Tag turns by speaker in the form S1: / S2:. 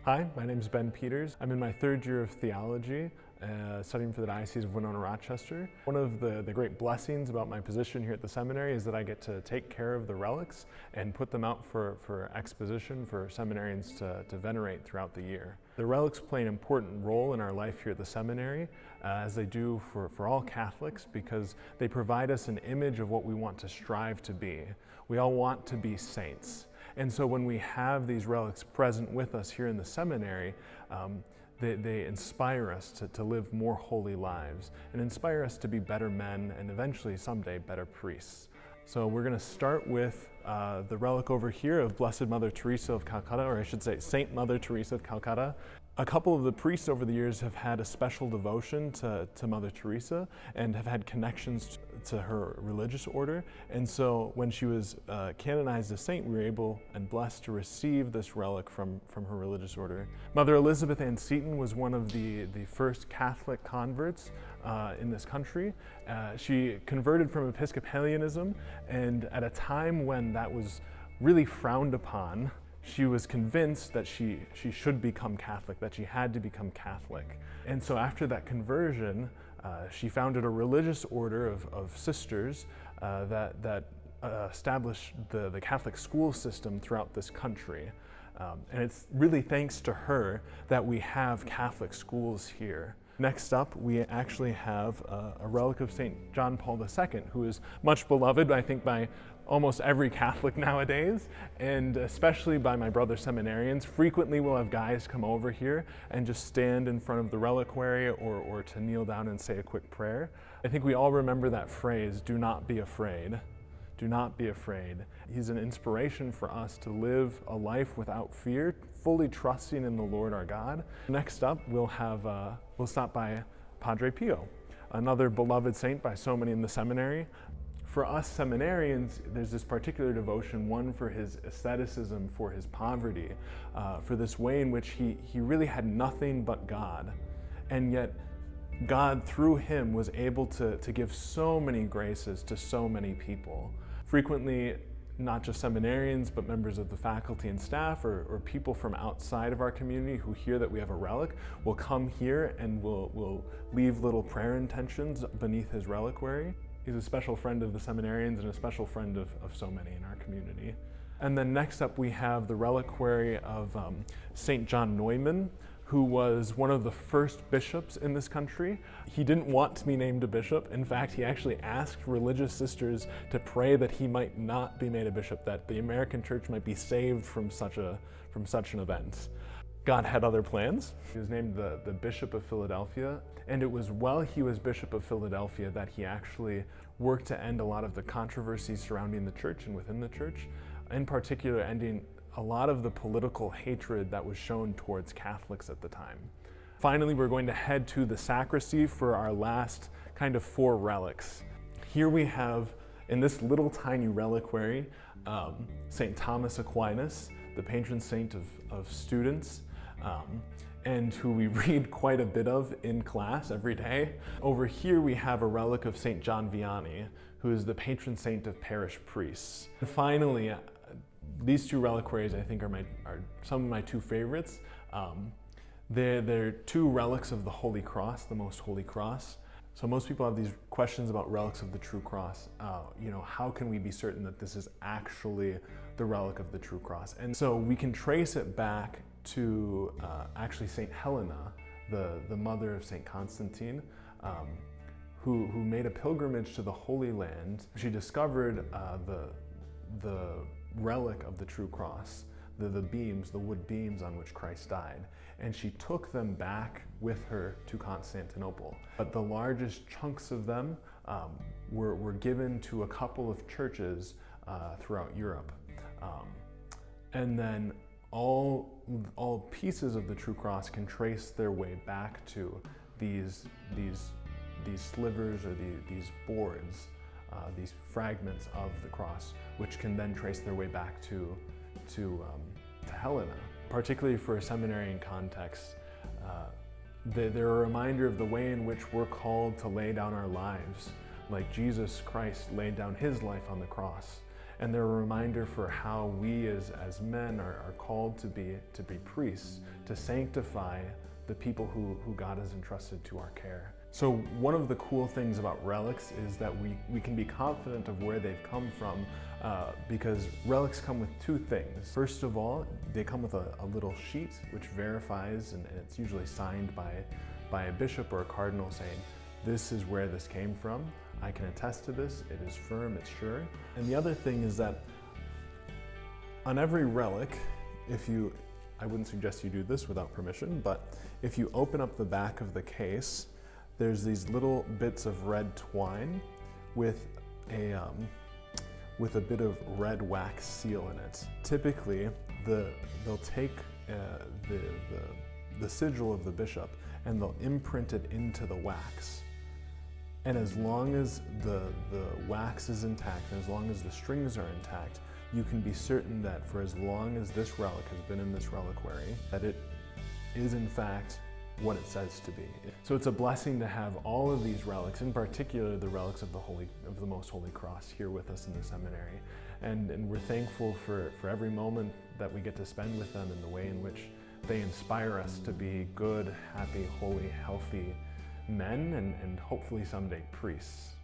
S1: Hi, my name is Ben Peters. I'm in my third year of theology, studying for the Diocese of Winona-Rochester. One of the great blessings about my position here at the seminary is that I get to take care of the relics and put them out for exposition for seminarians to venerate throughout the year. The relics play an important role in our life here at the seminary, as they do for all Catholics, because they provide us an image of what we want to strive to be. We all want to be saints. And so when we have these relics present with us here in the seminary, they inspire us to live more holy lives and inspire us to be better men and eventually someday better priests. So we're going to start with the relic over here of Blessed Mother Teresa of Calcutta, or I should say Saint Mother Teresa of Calcutta. A couple of the priests over the years have had a special devotion to Mother Teresa and have had connections to her religious order. And so when she was canonized as saint, we were able and blessed to receive this relic from her religious order. Mother Elizabeth Ann Seton was one of the first Catholic converts in this country. She converted from Episcopalianism, and at a time when that was really frowned upon, she was convinced that she should become Catholic, that she had to become Catholic. And so after that conversion, she founded a religious order of sisters that established the Catholic school system throughout this country. And it's really thanks to her that we have Catholic schools here. Next up, we actually have a relic of St. John Paul II, who is much beloved, I think, by almost every Catholic nowadays, and especially by my brother seminarians. Frequently we'll have guys come over here and just stand in front of the reliquary or to kneel down and say a quick prayer. I think we all remember that phrase, "Do not be afraid." Do not be afraid. He's an inspiration for us to live a life without fear, fully trusting in the Lord our God. Next up, we'll stop by Padre Pio, another beloved saint by so many in the seminary. For us seminarians, there's this particular devotion, one for his asceticism, for his poverty, for this way in which he really had nothing but God. And yet God, through him, was able to give so many graces to so many people. Frequently, not just seminarians, but members of the faculty and staff or people from outside of our community who hear that we have a relic will come here and will leave little prayer intentions beneath his reliquary. He's a special friend of the seminarians and a special friend of so many in our community. And then next up we have the reliquary of St. John Neumann, who was one of the first bishops in this country. He didn't want to be named a bishop. In fact, he actually asked religious sisters to pray that he might not be made a bishop, that the American church might be saved from such an event. God had other plans. He was named the Bishop of Philadelphia, and it was while he was Bishop of Philadelphia that he actually worked to end a lot of the controversies surrounding the church and within the church, in particular ending a lot of the political hatred that was shown towards Catholics at the time. Finally, we're going to head to the sacristy for our last kind of 4 relics. Here we have, in this little tiny reliquary, St. Thomas Aquinas, the patron saint of students, and who we read quite a bit of in class every day. Over here we have a relic of St. John Vianney, who is the patron saint of parish priests. And finally, these 2 reliquaries I think are some of my 2 favorites. They're 2 relics of the Holy Cross, the Most Holy Cross. So most people have these questions about relics of the True Cross. How can we be certain that this is actually the relic of the True Cross? And so we can trace it back to actually St. Helena, the mother of St. Constantine, who made a pilgrimage to the Holy Land. She discovered the relic of the True Cross, the wood beams on which Christ died, and she took them back with her to Constantinople. But the largest chunks of them were given to a couple of churches throughout Europe. And then all pieces of the True Cross can trace their way back to these slivers or these boards, these fragments of the cross, which can then trace their way back to Helena. Particularly for a seminarian context, they're a reminder of the way in which we're called to lay down our lives, like Jesus Christ laid down his life on the cross. And they're a reminder for how we as men are called to be priests, to sanctify the people who God has entrusted to our care. So one of the cool things about relics is that we can be confident of where they've come from because relics come with two things. First of all, they come with a little sheet which verifies, and it's usually signed by a bishop or a cardinal saying, this is where this came from. I can attest to this, it is firm, it's sure. And the other thing is that on every relic, I wouldn't suggest you do this without permission, but if you open up the back of the case, there's these little bits of red twine with a bit of red wax seal in it. Typically, they'll take the sigil of the bishop and they'll imprint it into the wax. And as long as the wax is intact, and as long as the strings are intact, you can be certain that for as long as this relic has been in this reliquary, that it is in fact what it says to be. So it's a blessing to have all of these relics, in particular the relics of the Most Holy Cross, here with us in the seminary. And we're thankful for every moment that we get to spend with them and the way in which they inspire us to be good, happy, holy, healthy men and hopefully someday priests.